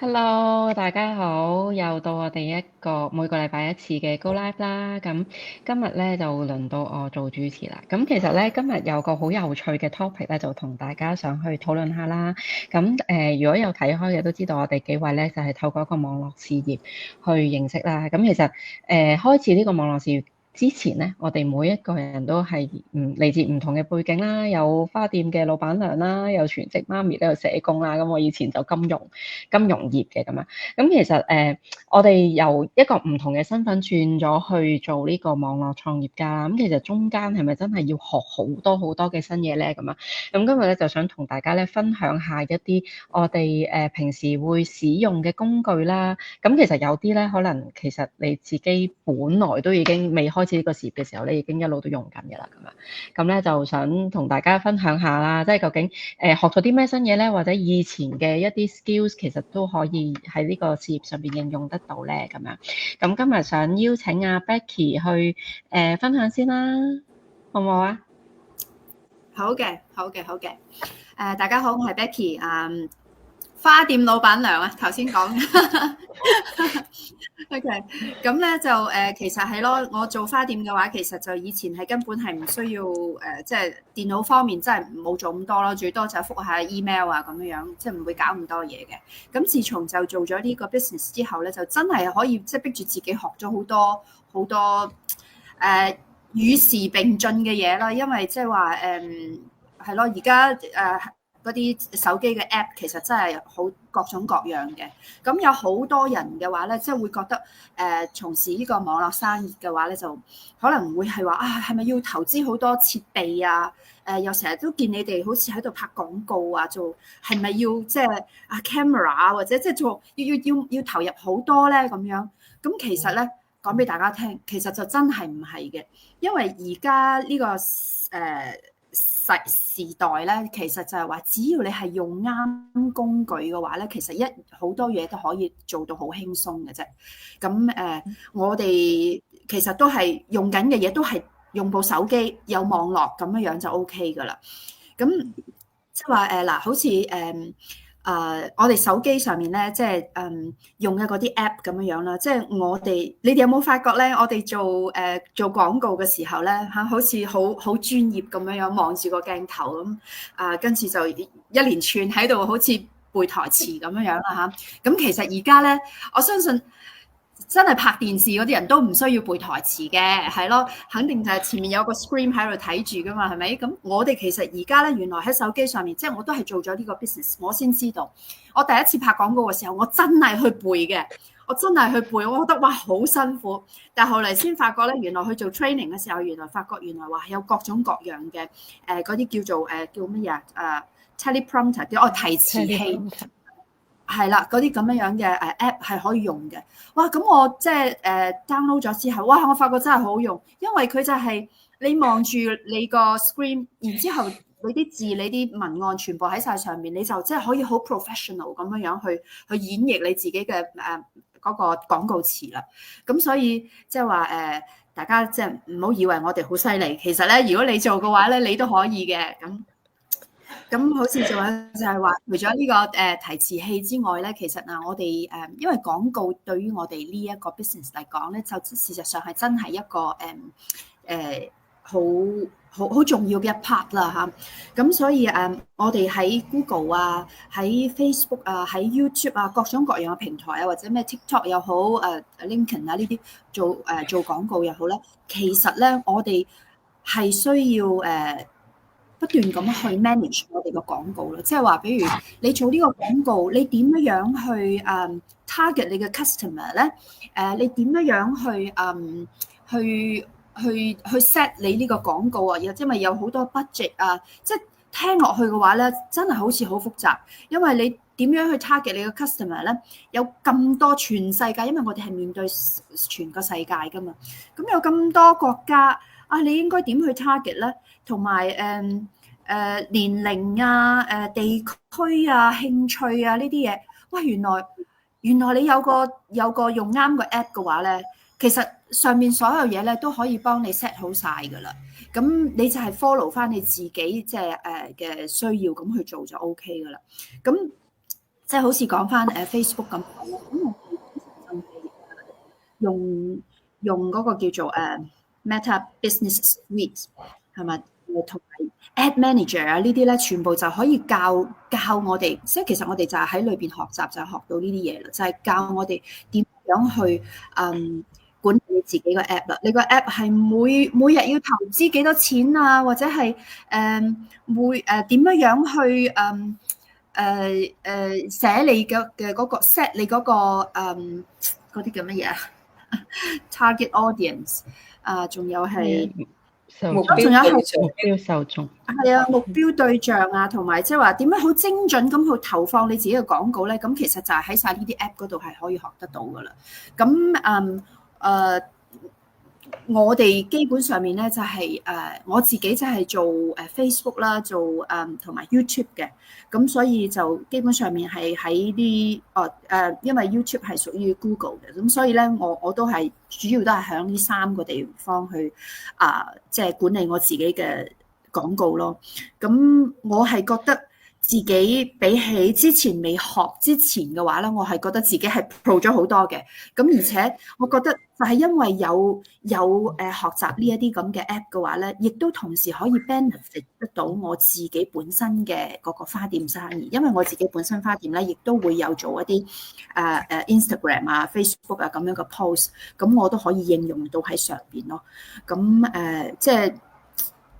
Hello，大家好，又到我哋一個每個禮拜一次嘅 Go Live 啦。咁今日咧就輪到我做主持啦。咁其實咧今日有個好有趣嘅 topic 咧，就同大家想去討論下啦。咁如果有睇開嘅都知道，我哋幾位咧就係透過一個網絡事業去認識啦。咁其實開始呢個網絡事業之前咧，我哋每一個人都係嚟自唔同嘅背景啦，有花店嘅老闆娘啦，有全職媽咪，都有社工啦。咁我以前就金融業嘅咁樣。咁其實我哋由一個唔同嘅身份轉咗去做呢個網絡創業家啦。咁其實中間係咪真係要學好多好多嘅新嘢咧？咁啊，咁今日咧就想同大家咧分享下一啲我哋平時會使用嘅工具啦。咁其實有啲咧，可能其實你自己本來都已經未開始呢個事業嘅時候咧，已經一路都用緊嘅啦。咁咧就想同大家分享下啦，即係究竟學咗啲咩新嘢咧，或者以前嘅一啲 skills 其實都可以喺呢個事業上邊應用得到咧。咁樣，咁今日想邀請阿 Becky 去分享先啦，好唔好啊？好嘅，好嘅，好嘅。大家好，我係 Becky。花店老闆娘啊，頭先講。OK，咁咧就其實係咯，我做花店嘅話，其實就以前係根本係唔需要即係電腦方面真係冇做咁多咯，最多就係覆下 email 啊咁樣樣，即係唔會搞咁多嘢嘅。咁自從就做咗呢個 business 之後咧，就真係可以即係逼住自己學咗好多好多與時並進嘅嘢啦，因為即係話係咯，而家嗰啲手機嘅 app 其實真係好各種各樣嘅，咁有好多人嘅話咧，即係會覺得從事呢個網絡生意嘅話咧，就可能會係話啊，係咪要投資好多設備啊？又成日都見你哋好似喺度拍廣告啊，做係咪要即係啊 camera 啊，或者即係做要投入好多咧咁樣？咁其實咧講俾大家聽，其實就真係唔係嘅，因為而家呢個時代咧，其實就係話，只要你係用啱工具嘅話咧，其實好多嘢都可以做到好輕鬆嘅啫。咁我哋其實都係用緊嘅嘢，都係用部手機有網絡咁樣樣就 OK 噶啦。咁即係話嗱，好似我哋手機上面咧，即係用嘅嗰啲 app 咁樣樣啦。即係你哋有冇發覺咧？我哋做廣告嘅時候咧，好似好專業咁樣樣望住個鏡頭咁跟住就一連串喺度好似背台詞咁樣樣啦嚇。咁其實而家咧，我相信真係拍電視嗰啲人都唔需要背台詞嘅，係咯，肯定就係前面有個 screen 喺度睇住噶嘛，係咪？咁我哋其實而家咧，原來喺手機上面，即係我都係做咗呢個 business，我先知道。我第一次拍廣告嘅時候，我真係去背嘅，我真係去背，我覺得哇好辛苦。但係後嚟先發覺咧，原來去做 training 嘅時候，原來發覺原來話有各種各樣嘅嗰啲叫做叫乜嘢teleprompter 叫提詞器。係啦，嗰啲咁樣嘅app 係可以用嘅。哇！咁我即係download 咗之後，哇！我發覺真係好用，因為佢就係你望住你個 screen，然之後你啲字、你啲文案全部喺晒上面，你就即係可以好 professional 咁樣去演繹你自己嘅嗰個廣告詞啦。咁所以即係話大家即係唔好以為我哋好犀利，其實咧，如果你做嘅話咧，你都可以嘅咁。咁好似仲有就係話，除咗呢個提詞器之外咧，其實我哋因為廣告對於我哋呢一個 business 嚟講咧，就事實上係真係一個好重要嘅一 part 啦嚇。咁所以我哋喺 Google 啊、喺 Facebook 啊、喺 YouTube 啊各種各樣嘅平台啊，或者咩 TikTok 又好LinkedIn 啊呢啲做廣告又好咧，其實咧我哋係需要不斷咁去 manage 我哋個廣告咯，即係話，比如你做呢個廣告，你點樣去target 你嘅 customer 咧？你點樣去 set 你呢個廣告啊？因為有好多 budget 啊，即係聽落去嘅話咧，真係好似好複雜，因為你點樣去 target 你嘅 customer 咧？有咁多全世界，因為我哋係面對全個世界噶嘛，咁有咁多國家啊，你應該點去 target 咧？同埋年齡啊、地區啊、興趣啊呢啲嘢，哇！原來你有個用啱個 app 嘅話咧，其實上面所有嘢咧都可以幫你 set 好晒噶啦。咁你就係 follow 翻你自己即係嘅需要咁去做就 OK 噶啦。咁即係好似講翻Facebook 咁，咁我哋就係用嗰個叫做Meta Business Suite 係咪？同埋 Ad Manager 啊呢啲咧，全部就可以教我哋，即係其實我哋就係喺裏邊學習，就係學到呢啲嘢啦，就係教我哋點樣去管理你自己個 app 啦。你個 app 係每日要投資幾多錢啊，或者係點樣去寫你嘅嗰個 set 你嗰個嗰啲叫乜嘢啊？target audience 仲有係目標受眾係啊，目標對象啊，同埋即係話點樣好精準咁去投放你自己嘅廣告咧？咁其實就係喺晒呢啲 app 嗰度係可以學得到噶啦。咁我哋基本上面咧就係我自己就係做Facebook 啦，做同埋 YouTube 嘅，咁所以就基本上面係喺啲因為 YouTube 係屬於 Google 嘅，咁所以咧我都係主要都係喺呢3個地方去即係管理我自己嘅廣告咯。咁我係覺得自己比起之前未學之前嘅話咧，我係覺得自己係 pro 咗好多嘅。咁而且我覺得就係因為有學習呢一啲咁嘅 app 嘅話咧，亦都同時可以 benefit 得到我自己本身嘅嗰個花店生意。因為我自己本身花店咧，亦都會有做一啲Instagram 啊、Facebook 啊咁樣嘅 post，咁我都可以應用到喺上邊咯。咁即係。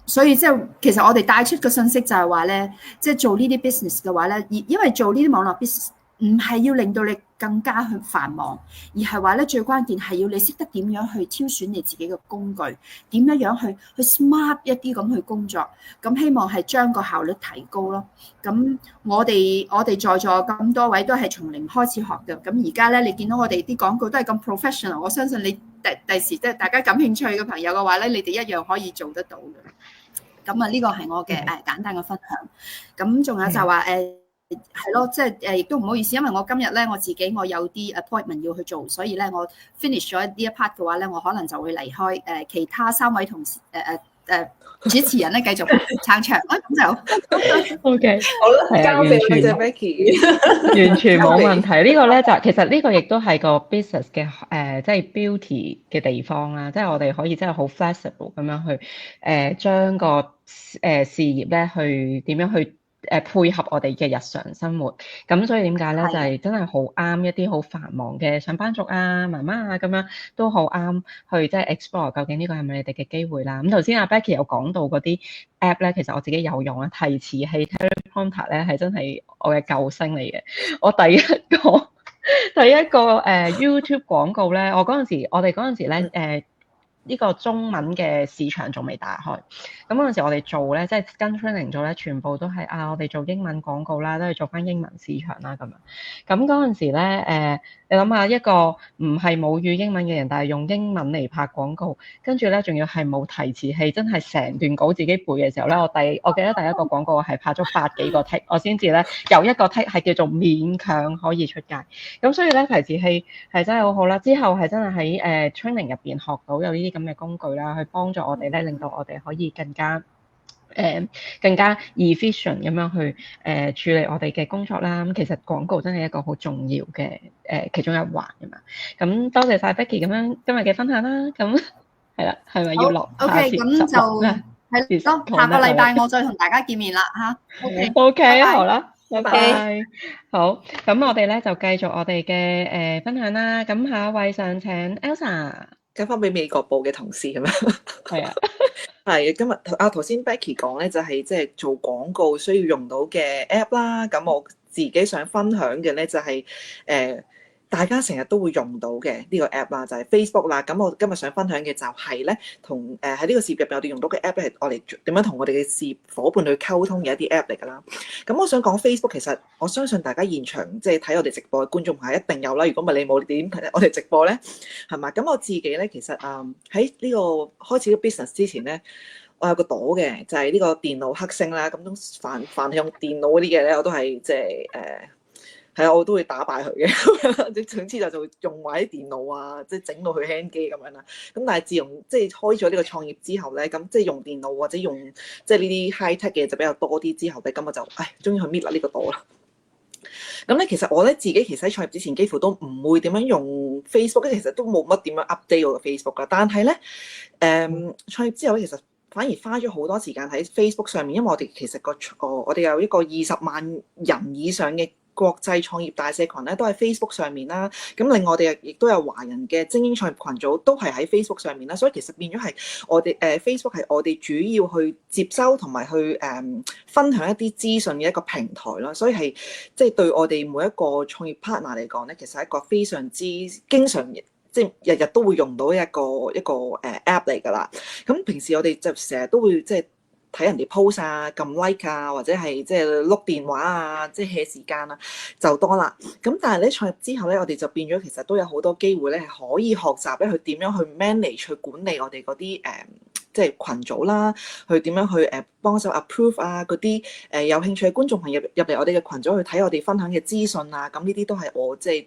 所以即係其實我哋帶出嘅信息就係話咧，即係做呢啲 business 嘅話咧，因為做呢啲網絡 business 唔係要令到你更加去繁忙，而係話咧最關鍵係要你識得點樣去挑選你自己嘅工具，點樣去 smart 一啲咁去工作，咁希望係將個效率提高咯。咁我哋在座咁多位都係從零開始學嘅，咁而家咧你見到我哋啲廣告都係咁 professional， 我相信你第時即係大家感興趣嘅朋友嘅話咧，你哋一樣可以做得到嘅。咁呢個係我嘅簡單嘅分享。咁仲有就話係咯，即係亦都唔好意思，因為我今日咧我自己我有啲 appointment 要去做，所以咧我 finish 咗呢一 part 嘅話咧，我可能就會離開其他3位同事主持人咧繼續撐場咁就 OK 好啦，交俾你隻 Becky， 完全冇問題。呢個咧就其實呢個亦都係個 business 嘅即係 beauty 嘅地方啦，即係我哋可以真係好 flexible 咁樣去將個事業咧去點樣去配合我哋嘅日常生活。咁所以點解咧就係真係好啱一啲好繁忙嘅上班族啊、媽媽啊咁樣都好啱去即係 explore 究竟呢個係咪你哋嘅機會啦。咁頭先阿 Becky 有講到嗰啲 app 咧，其實我自己有用啊，提詞器 teleprompter 咧係真係我嘅救星嚟嘅。我第一個YouTube 廣告咧，我哋嗰陣時咧呢個中文嘅市場仲未打開，咁嗰陣時我哋做咧，即係跟 training 做咧，全部都係我哋做英文廣告啦，都係做翻英文市場啦咁樣。咁嗰陣時咧，你諗下一個唔係母語英文嘅人，但係用英文嚟拍廣告，跟住咧仲要係冇提詞器，真係成段稿自己背嘅時候咧，我記得第一個廣告係拍咗百幾個 take，我先至咧有一個 take 係叫做勉強可以出街。咁所以咧提詞器係真係好好啦。之後係真係喺training 入邊學到有呢啲咁嘅工具啦，去幫助我哋咧，令到我哋可以更加 efficient 咁樣去處理我哋嘅工作啦。咁其實廣告真係一個好重要嘅其中一環㗎嘛。咁多謝晒 Becky 咁樣今日嘅分享啦。咁係啦，係咪要落？OK，咁就係咯，下個禮拜我再同大家見面啦嚇。OK，好啦，拜拜。好，咁我哋咧就繼續我哋嘅分享啦。咁下一位想請 Elsa。交翻俾美國部嘅同事咁樣。係啊，係今日頭先 Becky 講咧，就係即係做廣告需要用到嘅 app 啦。咁我自己想分享嘅咧就係大家成日都會用到嘅呢個 app 啦，就係 Facebook 啦。咁我今日想分享嘅就係咧，同喺呢個事業入邊我哋用到嘅 app 咧，係我哋點樣同我哋嘅事業夥伴去溝通嘅一啲 app 嚟㗎啦。咁我想講 Facebook， 其實我相信大家現場即係睇我哋直播嘅觀眾係一定有啦。如果唔係你冇點睇我哋直播咧，係嘛？咁我自己咧，其實喺呢個開始嘅 business 之前咧，我有個朵嘅，就係呢個電腦黑星啦。咁都凡係用電腦嗰啲嘢咧，我都係即係係啊，我都會打敗佢嘅。總之就用埋啲電腦啊，即係整到佢輕機咁樣啦。咁但係自從即係開咗呢個創業之後咧，咁即係用電腦或者用即係呢啲 high tech 嘅就比較多啲之後咧，咁我就終於去搣甩呢個朵啦。咁咧，其實我咧自己其實喺創業之前幾乎都唔會點樣用 Facebook，其實都冇乜點樣 update 我嘅 Facebook 噶。但係咧，創業之後咧，其實反而花咗好多時間喺 Facebook 上面，因為我哋其實我哋有一個20萬人以上嘅國際創業大社群咧，都喺 Facebook 上面啦。咁另外我哋亦都有華人嘅精英創業群組，都係喺 Facebook 上面啦。所以其實變咗係我哋Facebook 係我哋主要去接收同埋去分享一啲資訊嘅一個平台咯。所以係即係對我哋每一個創業 partner 嚟講咧，其實係一個非常之經常即係日日都會用到一個 app 嚟㗎啦。咁平時我哋就成日都會即係睇人哋 post 啊、撳 like 啊，或者係即係碌電話啊，即係 hea 時間啊就多啦。咁但係咧創業之後咧，我哋就變咗其實都有好多機會咧，係可以學習咧去點樣去 manage 去管理我哋嗰啲即係群組啦，去點樣去幫手 approve 啊嗰啲有興趣嘅觀眾朋友入嚟我哋嘅群組去睇我哋分享嘅資訊啊。咁呢啲都係我即係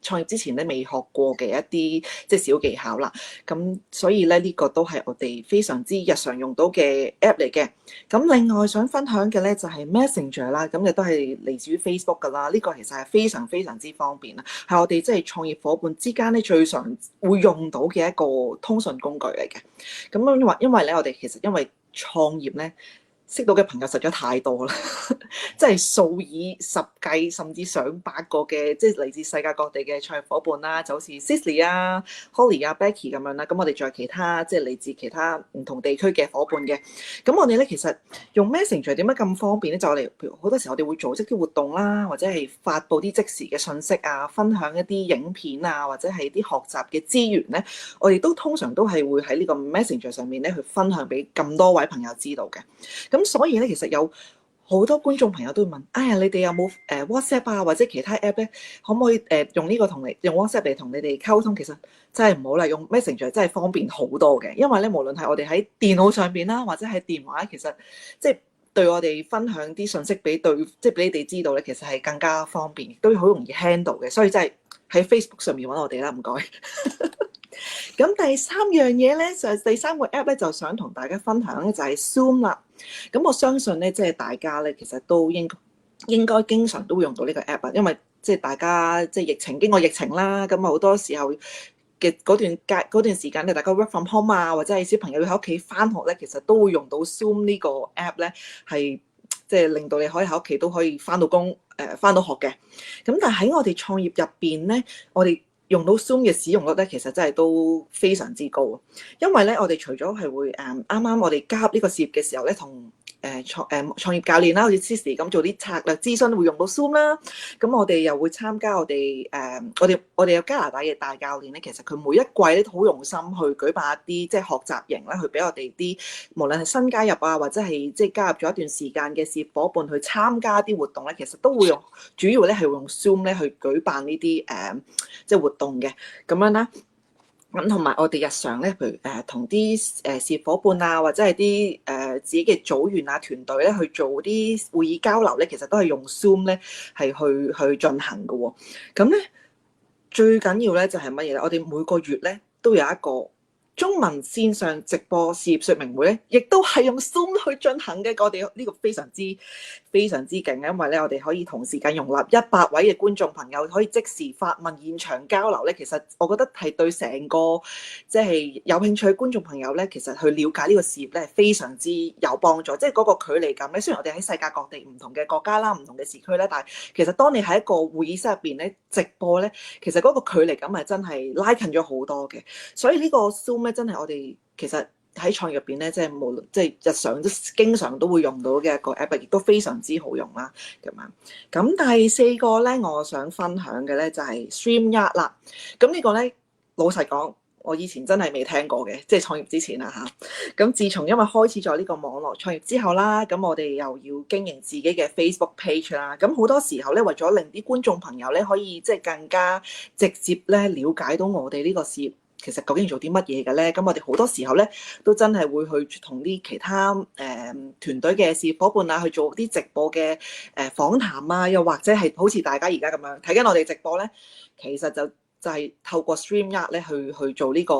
創業之前咧未學過嘅一啲即係小技巧啦，咁所以咧呢個都係我哋非常之日常用到嘅 app 嚟嘅。咁另外想分享嘅咧就係 Messenger 啦，咁亦都係嚟自於 Facebook 噶啦。呢個其實係非常非常之方便啦，係我哋即係創業夥伴之間咧最常會用到嘅一個通訊工具嚟嘅。咁因為咧我哋其實因為創業咧，識到嘅朋友實在太多啦，即係數以十計甚至上百個嘅，即係嚟自世界各地嘅創業夥伴啦，就好似 Sisley 啊、Holly 啊、Becky 咁樣啦。咁我哋仲有其他即係嚟自其他唔同地區嘅夥伴嘅。咁我哋咧其實用 Messenger 點解咁方便咧？就我哋譬如好多時候我哋會組織啲活動啦，或者係發布啲即時嘅信息啊，分享一啲影片啊，或者係啲學習嘅資源咧，我哋都通常都係會喺呢個 Messenger 上面咧去分享俾咁多位朋友知道嘅。咁所以咧，其實有好多觀眾朋友都會問：哎呀，你哋有冇WhatsApp 啊，或者其他 app 咧？可唔可以用呢個用 WhatsApp 嚟同你哋溝通？其實真係唔好啦，用 Messenger 真係方便好多嘅。因為咧，無論係我哋喺電腦上邊啦，或者係電話，其實即係對我哋分享啲信息俾即係俾你哋知道咧，其實係更加方便，都好容易 handle 嘅。所以真係喺 Facebook 上面揾我哋啦，唔該。咁第三樣嘢咧，就係第三個 app 咧，就想同大家分享咧，就係 Zoom 啦。咁我相信咧，即係大家咧，其實都應該經常都會用到呢個 app 啊，因為即係大家即係經過疫情啦，咁啊好多時候嘅嗰段時間咧，大家 work from home 啊，或者係小朋友要喺屋企返學咧，其實都會用到 Zoom 呢個 app 咧，係即係令到你可以喺屋企都可以返到工、返到學嘅。咁但係喺我哋創業入邊咧，我哋用到 Zoom 嘅使用率咧，其實真係都非常之高。因為咧，我哋除咗係會啱啱我哋加入呢個事業嘅時候咧，同創業教練啦，好似 Cici 咁做啲策略諮詢會用到 Zoom 啦。咁我哋又會參加我哋有加拿大嘅大教練咧，其實佢每一季咧都好用心去舉辦一啲即係學習營啦，去俾我哋啲無論係新加入啊，或者係即係加入咗一段時間嘅事業夥伴去參加啲活動咧，其實都會主要咧係用 Zoom 咧去舉辦呢啲即係活動嘅咁樣啦。咁同埋我哋日常咧，譬如同啲事業夥伴啊，或者係啲自己嘅組員啊、團隊咧去做啲會議交流咧，其實都係用 Zoom 咧係去進行嘅喎。咁咧最緊要咧就係乜嘢咧？我哋每個月咧都有一個中文線上直播事業說明會咧，亦都係用 Zoom 去進行嘅。我哋呢個非常之勁，因為咧我哋可以同時間容納100位嘅觀眾朋友，可以即時發問、現場交流咧。其實我覺得係對成個即係有興趣嘅觀眾朋友咧，其實去了解呢個事業咧係非常之有幫助。即係嗰個距離感咧，雖然我哋喺世界各地唔同嘅國家啦、唔同嘅時區咧，但係其實當你喺一個會議室入邊咧直播咧，其實嗰個距離感係真係拉近咗好多嘅。所以呢個 Zoom 咧真係我哋其實喺創業入邊咧，即係無論即係日常都經常都會用到嘅一個 app，亦都非常之好用啦。咁樣咁第四個咧，我想分享嘅咧就係 StreamYard 啦。咁呢個咧老實講，我以前真係未聽過嘅，即係創業之前啦嚇。咁自從因為開始咗呢個網絡創業之後啦，咁我哋又要經營自己嘅 Facebook page 啦。咁好多時候咧，為咗令啲觀眾朋友咧可以即係更加直接咧了解到我哋呢個事業其實究竟做啲乜嘢嘅咧？咁我哋好多時候咧都真係會去同啲其他團隊嘅事業夥伴啊去做啲直播嘅訪談啊，又或者係好似大家而家咁樣睇緊我哋直播咧，其實就係透過 StreamYard 咧去做呢個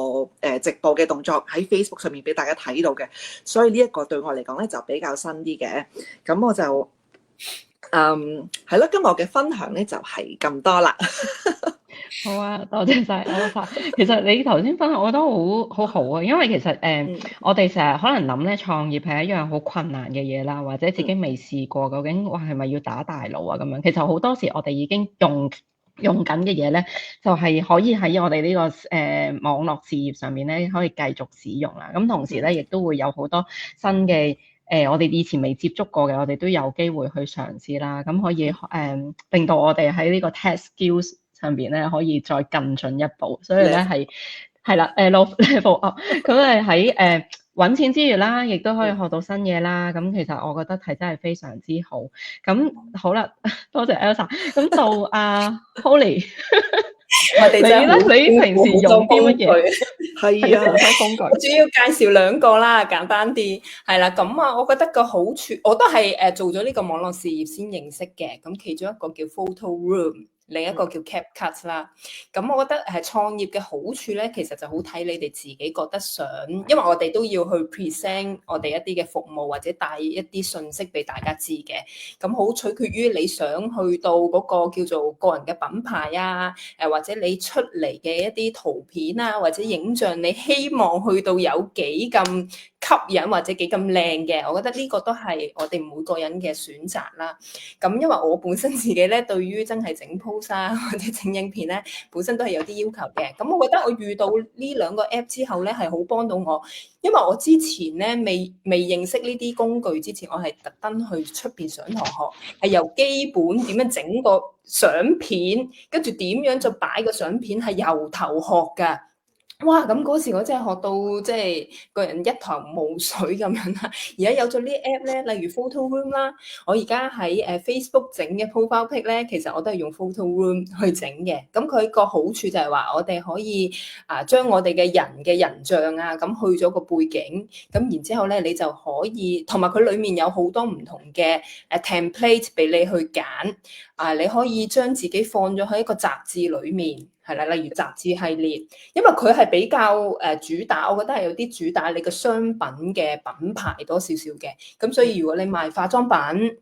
直播嘅動作喺 Facebook 上面俾大家睇到嘅。所以呢一個對我嚟講咧就比較新啲嘅。咁我就係咯，今日我嘅分享咧就係咁多啦。好啊，多謝晒 Elsa。其實你頭先分享，我覺得好好啊，因為其實我哋成日可能諗咧創業係一樣好困難嘅嘢啦，或者自己未試過，究竟哇係咪要打大佬啊咁樣？其實好多時我哋已經用緊嘅嘢咧，就係可以喺我哋呢個網絡事業上面咧，可以繼續使用啦。咁同時咧，亦都會有好多新嘅我哋以前未接觸過嘅，我哋都有機會去嘗試啦。咁可以令到我哋喺呢個 test skills 上邊咧，可以再更進一步。所以咧係啦，level up。咁係喺揾錢之餘啦，亦都可以學到新嘢啦。咁其實我覺得係真係非常之好。咁好啦，多謝 Elsa。咁到阿 Holly，你咧？你平時用啲乜嘢？係啊，好多工具。我主要介紹兩個啦，簡單啲係啦。咁啊，我覺得個好處，我都係做咗呢個網絡事業先認識嘅。咁其中一個叫 Photo Room，另一個叫 CapCut 啦。咁我覺得創業嘅好處咧，其實就好睇你哋自己覺得想，因為我哋都要去 present 我哋一啲嘅服務或者帶一啲信息俾大家知嘅。咁好取決於你想去到嗰個叫做個人嘅品牌啊，或者你出嚟嘅一啲圖片啊，或者影像，你希望去到有幾咁吸引或者幾咁靚嘅，我覺得呢個都係我哋每個人嘅選擇啦。咁因為我本身自己咧，對於真係整 post 啊或者整影片咧，本身都係有啲要求嘅。咁我覺得我遇到呢兩個 app 之後咧，係好幫到我，因為我之前咧未認識呢啲工具之前，我係特登去出邊上堂學，係由基本點樣整個相片，跟住點樣就擺個相片，係由頭學㗎。哇！咁嗰時我真係學到即係個人一頭霧水咁樣啦。而家有咗呢啲 app 咧，例如 Photo Room 啦，我而家喺Facebook 整嘅 profile pic 咧，其實我都係用 Photo Room 去整嘅。咁佢個好處就係話，我哋可以將我哋嘅人嘅人像啊，咁去咗個背景，咁然之後咧，你就可以同埋佢裡面有好多唔同嘅template 俾你去揀你可以將自己放咗喺一個雜誌裡面。係啦，例如雜誌系列，因為佢係比較主打，我覺得係有啲主打你個商品嘅品牌多少少嘅，咁所以如果你賣化妝品，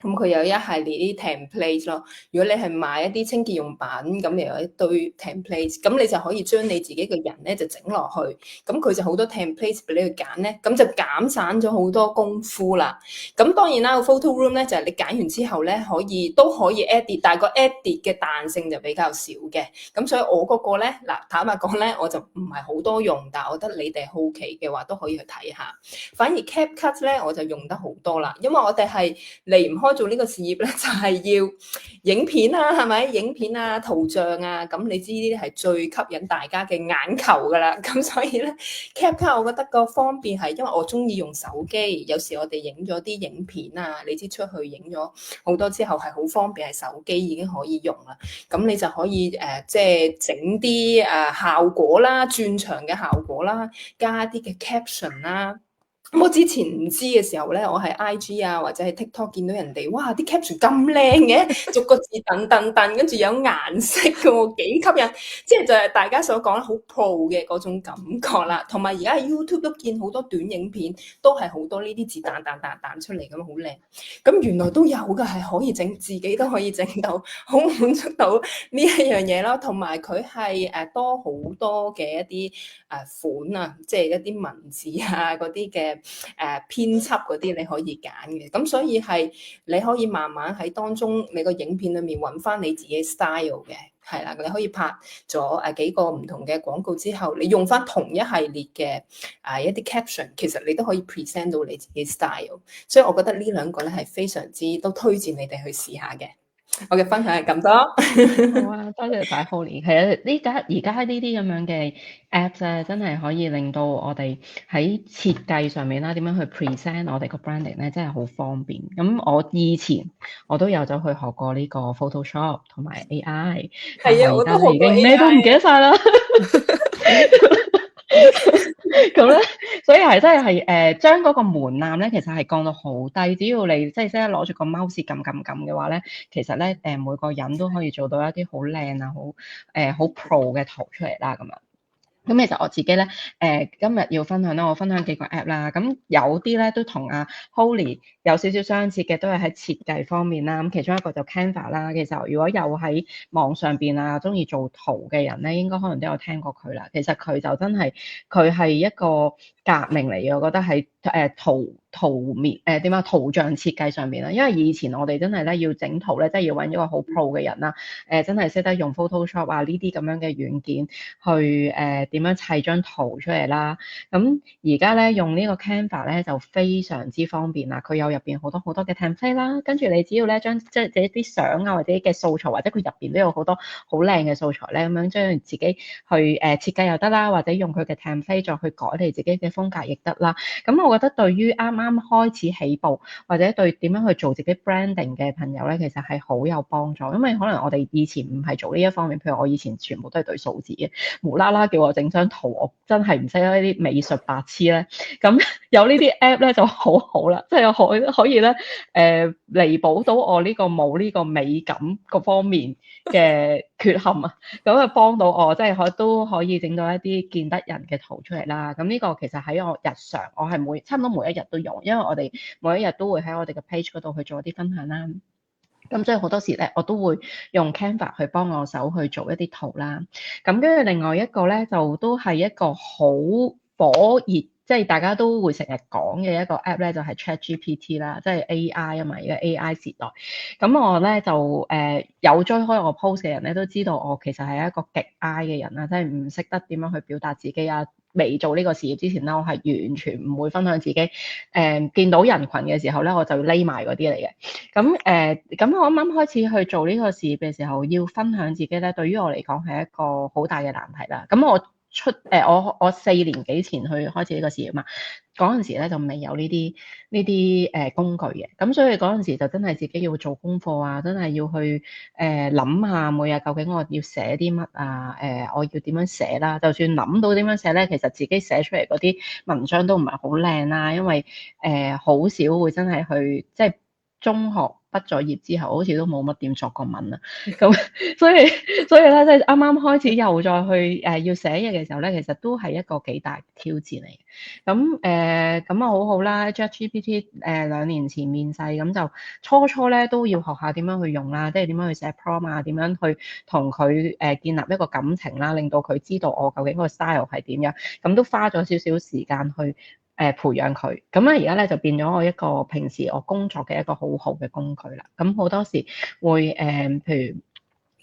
咁佢有一系列啲 template 咯。如果你係賣一啲清潔用品，咁又有一堆 template， 咁你就可以將你自己嘅人咧就整落去，咁佢就好多 template 俾你去揀咧，咁就減省咗好多功夫啦。咁當然啦，個 photo room 咧就係你揀完之後咧都可以 edit， 但係個 edit 嘅彈性就比較少嘅。咁所以我嗰個咧坦白講咧，我就唔係好多用，但係我覺得你哋好奇嘅話都可以去睇下。反而 CapCut 咧我就用得好多啦，因為我哋係離唔開做呢個事業咧，就係要影片啊，係咪？影片啊、圖像啊，咁你知呢啲係最吸引大家嘅眼球噶啦。咁所以咧 CapCut 我覺得個方便係因為我中意用手機，有時我哋影咗啲影片啊，你知出去影咗好多之後係好方便，係手機已經可以用啦。咁你就可以即係整啲效果啦，轉場嘅效果啦，加啲嘅 caption 啦。咁我之前唔知嘅時候咧，我喺 IG 啊或者係 TikTok 見到人哋，哇啲 caption 咁靚嘅，逐個字噔，跟住有顏色嘅喎，幾吸引，即係就係大家所講好 pro 嘅嗰種感覺啦。同埋而家喺 YouTube 都見好多短影片，都係好多呢啲字彈出嚟咁好靚。咁原來都有嘅，係可以整，自己都可以整到，好滿足到呢一樣嘢咯。同埋佢係多好多嘅一啲款啊，即係一啲文字啊嗰啲嘅。編輯嗰啲你可以揀嘅，咁所以係你可以慢慢喺當中你個影片裏面揾翻你自己 style 嘅，係啦，你可以拍咗幾個唔同嘅廣告之後，你用翻同一系列嘅一啲 caption， 其實你都可以 present 到你自己 style， 所以我覺得呢兩個咧係非常之都推薦你哋去試下嘅。我嘅分享係咁多。好啊，多謝晒 Holly。係啊，而家呢啲咁樣嘅 apps 咧，真係可以令到我哋喺設計上面啦，點樣去 present 我哋個 branding 咧，真係好方便。咁我以前我都有走去學過呢個 Photoshop 同埋 AI，係啊，我都學已經咩都唔記得晒啦。咁咧，所以係真係將嗰個門檻咧，其實係降到好低。只要你即係識得攞住個 mouse 撳嘅話咧，其實咧每個人都可以做到一啲好靚啊、好 pro 嘅圖出嚟啦咁樣。咁其實我自己咧，今日要分享咧，我分享幾個 app 啦。咁有啲咧都同阿 Holly 有少少相似嘅，都係喺設計方面啦。咁其中一個就 Canva 啦。其實如果有喺網上邊啊，中意做圖嘅人咧，應該可能都有聽過佢啦。其實佢就真係佢係一個革命嚟嘅，我覺得係圖像設計上面啦。因為以前我哋真係咧要整圖咧，即係要揾一個好 pro 嘅人啦。真係識得用 Photoshop 啊呢啲咁樣嘅軟件去點樣砌張圖出嚟啦。咁而家咧用呢個 Canva 咧就非常之方便啦。佢有入邊好多好多嘅 template 啦，跟住你只要咧將即係自己啲相啊或者嘅素材，或者佢入邊都有好多好靚嘅素材咧，咁樣將自己去設計又得啦，或者用佢嘅 template 再去改你自己嘅風格亦得啦。咁我覺得對於啱啱開始起步或者對點樣去做自己 branding 嘅朋友咧，其實係好有幫助，因為可能我哋以前唔係做呢一方面，譬如我以前全部都係對數字嘅，無啦啦叫我整張圖，我真係唔識得呢啲美術白痴咧。咁有呢啲 app 咧就好好啦，即係可以咧彌補到我呢個冇呢個美感嗰方面嘅缺陷啊，咁啊幫到我，即係都可以整到一啲見得人嘅圖出嚟啦。咁呢個其實喺我日常，我係差唔多每一日都用，因為我哋每一日都會喺我哋嘅 page 嗰度去做一啲分享啦。咁所以好多時咧，我都會用 Canva 去幫我手去做一啲圖啦。咁跟住另外一個咧，就都係一個好火熱，即係大家都會成日講嘅一個 app 咧，就係 ChatGPT 啦，即係 AI 啊嘛，而家 AI 時代。咁我咧就有追開我 post 嘅人咧，都知道我其實係一個極 I 嘅人啦，即係唔識得點樣去表達自己啊。未做呢個事業之前咧，我係完全唔會分享自己。見到人群嘅時候咧，我就匿埋嗰啲嚟嘅。咁我啱啱開始去做呢個事業嘅時候，要分享自己咧，對於我嚟講係一個好大嘅難題啦。咁我4年幾前去開始呢個事業嘛，嗰陣時咧就未有呢啲工具嘅，咁所以嗰陣時就真係自己要做功課啊，真係要去諗下每日究竟我要寫啲乜啊，我要點樣寫啦，就算諗到點樣寫咧，其實自己寫出嚟嗰啲文章都唔係好靚啦，因為好少會真係去即係中學畢咗業之後，好似都冇乜點作過文啊，咁所以咧，即係啱啱開始又再去要寫嘢嘅時候咧，其實都係一個幾大挑戰嚟嘅。咁啊好好啦 ，ChatGPT 2年前面世，咁就初咧都要學下點樣去用啦，即係點樣去寫 prompt 啊，點樣去同佢建立一個感情啦，令到佢知道我究竟個 style 係點樣，咁都花咗少少時間去培養佢。咁咧而家咧就變咗我一個平時我工作嘅一個好好嘅工具啦。咁好多時會譬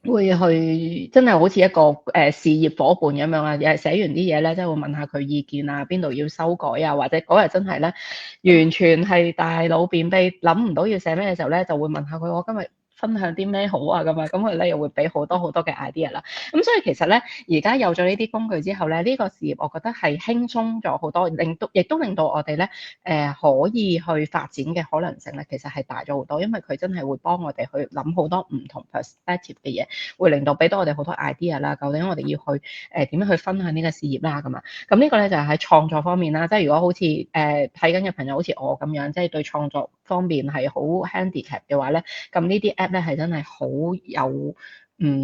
如會去真係好似一個事業夥伴咁樣啊，又係寫完啲嘢咧，即係會問下佢意見啊，邊度要修改啊，或者嗰日真係咧完全係大腦便秘，諗唔到要寫咩嘅時候咧，就會問下佢我今日分享啲咩好啊咁啊，咁佢咧又會俾好多好多嘅 idea 啦。咁所以其實咧，而家有咗呢啲工具之後咧，呢個事業我覺得係輕鬆咗好多，亦都令到我哋咧可以去發展嘅可能性咧，其實係大咗好多，因為佢真係會幫我哋去諗好多唔同 perspective 嘅嘢，會令到俾到我哋好多 idea 啦。究竟我哋要去點樣去分享呢個事業啦咁啊？咁呢個咧就係喺創作方面啦。即係如果好似睇緊嘅朋友好似我咁樣，即係對創作方面係好 handicap 嘅話咧，咁呢啲 app 咧係真係好有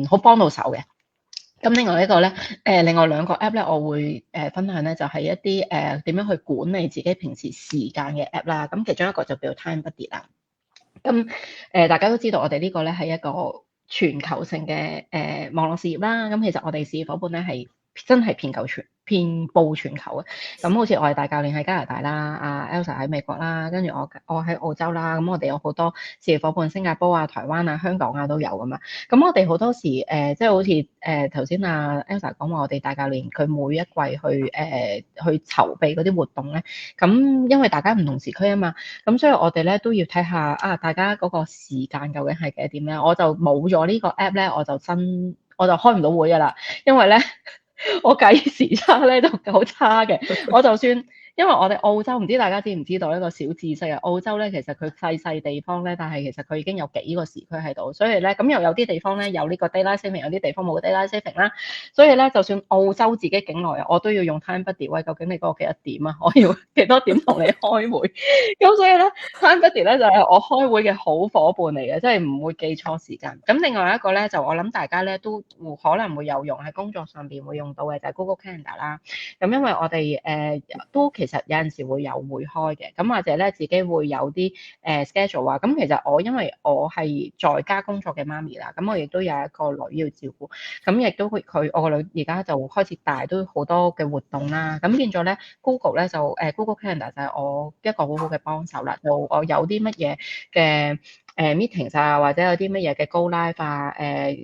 好幫到手嘅。咁另外一個咧，另外兩個 app 咧，我會分享咧，就係一啲點樣去管理自己平時時間嘅 app 啦。咁其中一個就叫 TimeBuddy 啦。咁大家都知道我哋呢個咧係一個全球性嘅網絡事業啦。咁其實我哋事業夥伴咧係真係遍佈全球嘅。咁好似我係大教練喺加拿大啦，阿 Elsa 喺美國啦，跟住我喺澳洲啦。咁我哋有好多事業夥伴，新加坡啊、台灣啊、香港啊都有噶嘛。咁我哋好多時即係好似頭先阿 Elsa 講話，我哋大教練佢每一季去籌備嗰啲活動咧。咁因為大家唔同時區啊嘛，咁所以我哋咧都要睇下大家嗰個時間究竟係幾多點咧。我就冇咗呢個 app 咧，我就開唔到會噶啦，因為咧。我計時差咧就好差嘅，我就算因為我哋澳洲唔知大家知唔知道一個小知識啊？澳洲咧其實佢細地方咧，但係其實佢已經有幾個時區喺度，所以咧咁又有啲地方咧有呢個 daylight saving，有啲地方冇 daylight saving 啦。所以咧，就算澳洲自己境內啊，我都要用 time buddy 喂，究竟你嗰個幾多點啊？我要幾多點同你開會？咁所以咧，time buddy 咧就係我開會嘅好伙伴嚟嘅，即係唔會記錯時間。咁另外一個咧，就我諗大家咧都可能會有用喺工作上邊會用到嘅就係 Google Calendar 啦。咁因為我哋都其實有陣時會有會開嘅，咁或者咧自己會有啲schedule 啊。咁其實因為我係在家工作嘅媽咪啦，咁我亦都有一個女要照顧，咁亦都會我個女而家就開始大，都好多嘅活動啦。咁變咗咧 Google 咧就Google Calendar 就係我一個好好嘅幫手啦。就我有啲乜嘢嘅meetings 啊，或者有啲乜嘢嘅 Go Live 啊，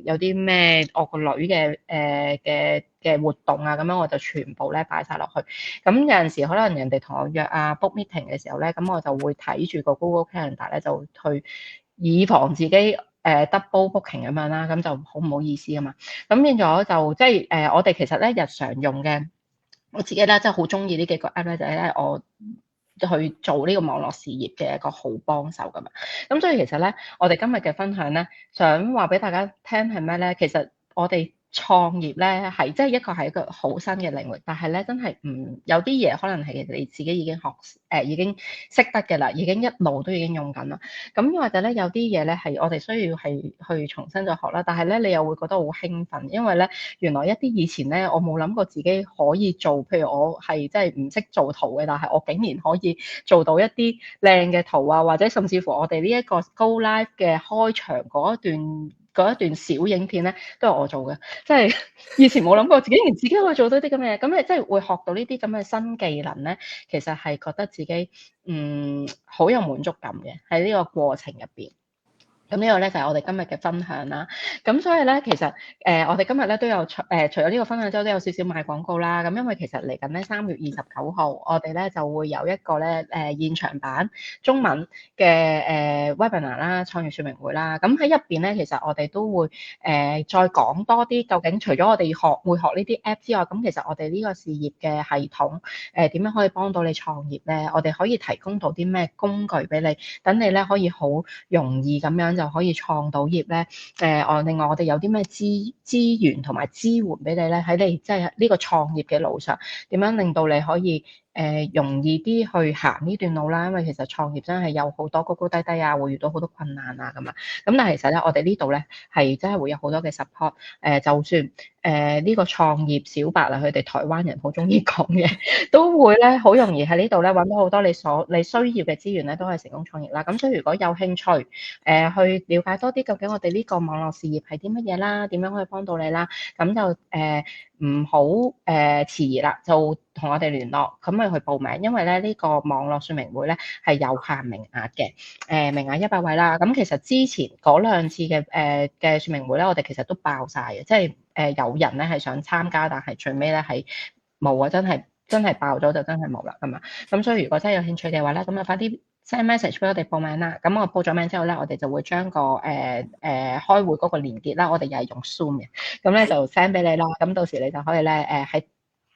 有啲咩我個女嘅嘅活動啊，咁樣我就全部咧擺晒落去。咁有陣時可能人哋同我約啊 book meeting 嘅時候咧，咁我就會睇住個 Google Calendar 咧，就去以防自己double booking 咁樣啦，咁就好唔好意思啊嘛。咁變咗就即係我哋其實咧日常用嘅，我自己咧真係好中意呢幾個 app 咧，就係咧我去做呢個網絡事業嘅一個好幫手㗎嘛。咁所以其實咧，我哋今日嘅分享咧，想話俾大家聽係咩咧？其實我哋創業咧係即係一個好新嘅領域，但係咧真係有啲嘢可能係你自己已經已經識得嘅啦，已經一路都已經用緊啦。咁或者咧有啲嘢咧係我哋需要係去重新再學啦，但係咧你又會覺得好興奮，因為咧原來一啲以前咧我冇諗過自己可以做，譬如我係真係唔識做圖嘅，但係我竟然可以做到一啲靚嘅圖啊，或者甚至乎我哋呢一個 Go Live 嘅開場嗰一段小影片咧，都係我做嘅，即係以前冇諗過自己可以做到啲咁嘅嘢，咁你即係會學到呢啲咁嘅新技能咧，其實係覺得自己好有滿足感嘅喺呢個過程入邊。咁呢個咧就係我哋今日嘅分享啦。咁所以咧，其實我哋今日咧都有除咗呢個分享之後，都有少少賣廣告啦。咁因為其實嚟緊咧3月29號，我哋咧就會有一個咧現場版中文嘅webinar 啦，創業說明會啦。咁喺入邊咧，其實我哋都會再講多啲，究竟除咗我哋會學呢啲 app 之外，咁其實我哋呢個事業嘅系統點樣可以幫到你創業咧？我哋可以提供到啲咩工具俾你，等你咧可以好容易咁樣就可以創到業咧。另外我哋有啲咩資源同埋支援俾你咧？喺你即係呢個創業嘅路上，點樣令到你可以容易啲去行呢段路啦？因為其實創業真係有好多高高低低啊，會遇到好多困難啊咁啊。咁但係其實咧，我哋呢度咧係真係會有好多嘅 support。就算呢個創業小白啊，佢哋台灣人好中意講嘅，都會咧好容易喺呢度咧揾到好多你需要嘅資源咧，都係成功創業啦。咁所以如果有興趣去了解多啲究竟我哋呢個網絡事業係啲乜嘢啦，點樣可以幫到你啦，咁就唔好遲疑啦，就同我哋聯絡，咁咪去報名。因為咧呢個網絡說明會咧係有限名額嘅，名額100位啦。咁其實之前嗰2次嘅說明會咧，我哋其實都爆晒嘅，即係有人咧係想參加，但係最尾咧係冇啊，真係爆咗就真係冇啦咁啊。咁所以如果真係有興趣嘅話咧，咁就快啲 send message 俾我哋報名啦。咁我報咗名之後咧，我哋就會將個開會嗰個連結啦，我哋又係用 Zoom 嘅，咁咧就 send 俾你啦。咁到時你就可以咧喺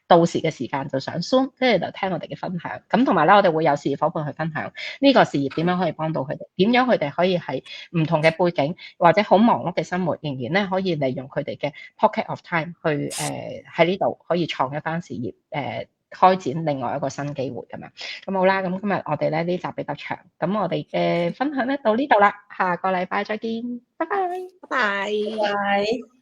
到時嘅時間就上 Zoom，跟住就聽我哋嘅分享。咁同埋咧，我哋會有事業夥伴去分享呢個事業點樣可以幫到佢哋，點樣佢哋可以喺唔同嘅背景或者好忙碌嘅生活，仍然咧可以利用佢哋嘅 pocket of time 去喺呢度可以創一番事業，開展另外一個新機會咁樣。咁好啦，咁今日我哋咧呢集比較長，咁我哋嘅分享咧到呢度啦，下個禮拜再見，拜拜，拜拜。拜。